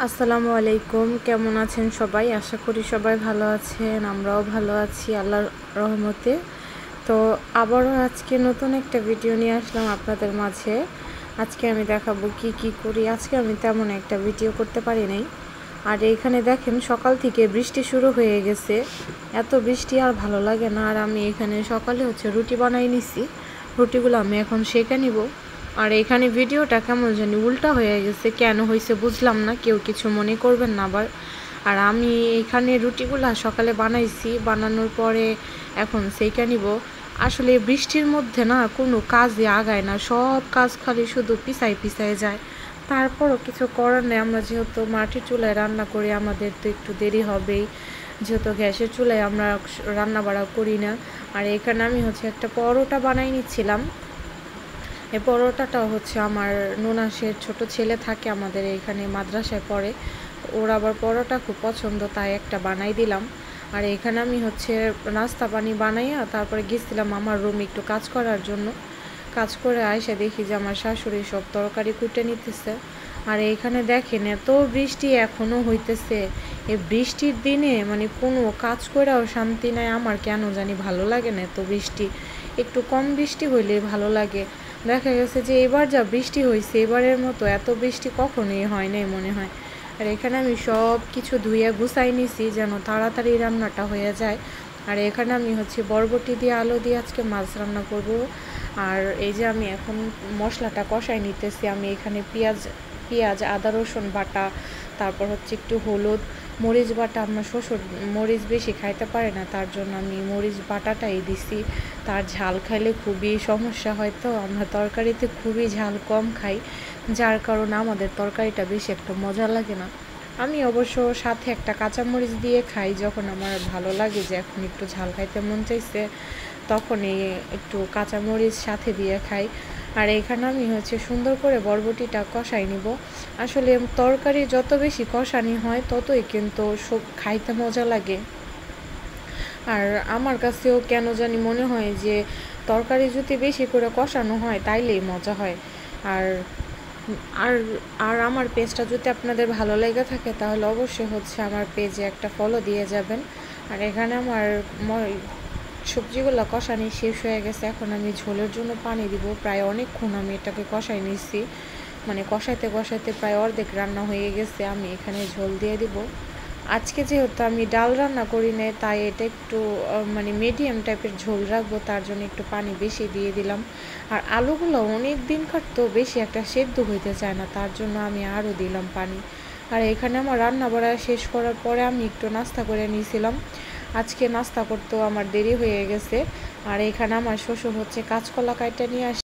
আসসালামু আলাইকুম। কেমন আছেন সবাই? আশা করি সবাই ভালো আছেন। আমরাও ভালো আছি আল্লাহর রহমতে। তো আবারও আজকে নতুন একটা ভিডিও নিয়ে আসলাম আপনাদের মাঝে। আজকে আমি দেখাবো কি করি। আজকে আমি তেমন একটা ভিডিও করতে পারি নাই। আর এইখানে দেখেন সকাল থেকে বৃষ্টি শুরু হয়ে গেছে। এত বৃষ্টি আর ভালো লাগে না। আর আমি এখানে সকালে রুটি বানাই নিছি। রুটিগুলো আমি এখন সেঁকে নিব। আর এখানে ভিডিওটা কেমন জানি উল্টা হয়ে গেছে, কেন হয়েছে বুঝলাম না, কেউ কিছু মনে করবেন না আবার। আর আমি এখানে রুটিগুলা সকালে বানাইছি, বানানোর পরে এখন সেঁকে নিব। আসলে বৃষ্টির মধ্যে না কোনো কাজই আগায় না, সব কাজ খালি শুধু পিছায় যায়। তারপরও কিছু করার নেই, আমরা যেহেতু মাটির চুলায় রান্না করি আমাদের তো একটু দেরি হবেই, যেহেতু গ্যাসের চুলায় আমরা রান্না বাড়া করি না। আর এখানে আমি একটা পরোটা বানাই নিচ্ছিলাম। এই পরোটাটা আমার ননাসের ছোট ছেলে থাকে আমাদের এখানে, মাদ্রাসায় পড়ে, ওর আবার পরোটা খুব পছন্দ, তাই একটা বানাই দিলাম। আর এখানে আমি নাস্তা পানি বানাইয়া তারপরে গেছিলাম আমার রুমে একটু কাজ করার জন্য। কাজ করে আইসা দেখি যে আমার শাশুড়ি সব তরকারি কুটে নিতেছে। আর এইখানে দেখেন এত বৃষ্টি এখনও হইতেছে। এই বৃষ্টির দিনে কোনো কাজ করেও শান্তি নাই, আমার কেন জানি ভালো লাগে না এত বৃষ্টি। একটু কম বৃষ্টি হইলে ভালো লাগে। দেখা গেছে যে এবার যা বৃষ্টি হয়েছে, এবারের মতো এত বৃষ্টি কখনোই হয় নাই মনে হয়। আর এখানে আমি সব কিছু ধুইয়া গুছাই নিছি যেন তাড়াতাড়ি রান্নাটা হয়ে যায়। আর এখানে আমি বরবটি দিয়ে আলু দিয়ে আজকে মাছ রান্না করব। আর এই যে আমি এখন মশলাটা কষাই নিতেছি। আমি এখানে পেঁয়াজ আদা রসুন বাটা, তারপর একটু হলুদ, মরিচ বাটা। আমার শ্বশুর মরিচ বেশি খাইতে পারে না, তার জন্য আমি মরিচ বাটাটাই দিছি। তার ঝাল খাইলে খুবই সমস্যা হয়, তো আমরা তরকারিতে খুবই ঝাল কম খাই, যার কারণে আমাদের তরকারিটা বেশি একটা মজা লাগে না। আমি অবশ্য সাথে একটা কাঁচামরিচ দিয়ে খাই, যখন আমার ভালো লাগে যে এখন একটু ঝাল খাইতে মন চাইছে, তখনই একটু কাঁচামরিচ সাথে দিয়ে খাই। আর এখানে আমি সুন্দর করে বরবটিটা কষাই নিব। আসলে তরকারি যত বেশি কষানি হয় ততই কিন্তু সব খাইতে মজা লাগে। আর আমার কাছেও কেন জানি মনে হয় যে তরকারি যদি বেশি করে কষানো হয় তাইলেই মজা হয়। আর আর আর আমার পেজটা যদি আপনাদের ভালো লেগে থাকে তাহলে অবশ্যই আমার পেজে একটা ফলো দিয়ে যাবেন। আর এখানে আমার সবজিগুলো কষানি শেষ হয়ে গেছে, এখন আমি ঝোলের জন্য পানি দিব। প্রায় অনেকক্ষণ আমি এটাকে কষাই নিচ্ছি, কষাইতে কষাইতে প্রায় অর্ধেক রান্না হয়ে গেছে। আমি এখানে ঝোল দিয়ে দিব। আজকে যেহেতু আমি ডাল রান্না করি না, তাই এটা একটু মিডিয়াম টাইপের ঝোল রাখবো, তার জন্য একটু পানি বেশি দিয়ে দিলাম। আর আলুগুলো অনেক দিন কাটতো, বেশি একটা সেদ্ধ হইতে চায় না, তার জন্য আমি আরও দিলাম পানি। আর এখানে আমার রান্না বাড়া শেষ করার পরে আমি একটু নাস্তা করে নিয়েছিলাম। আজকে নাস্তা করতেও আমার দেরি হয়ে গেছে। আর এখানে আমার শ্বশুর কাঁচকলা কাইটা নিয়ে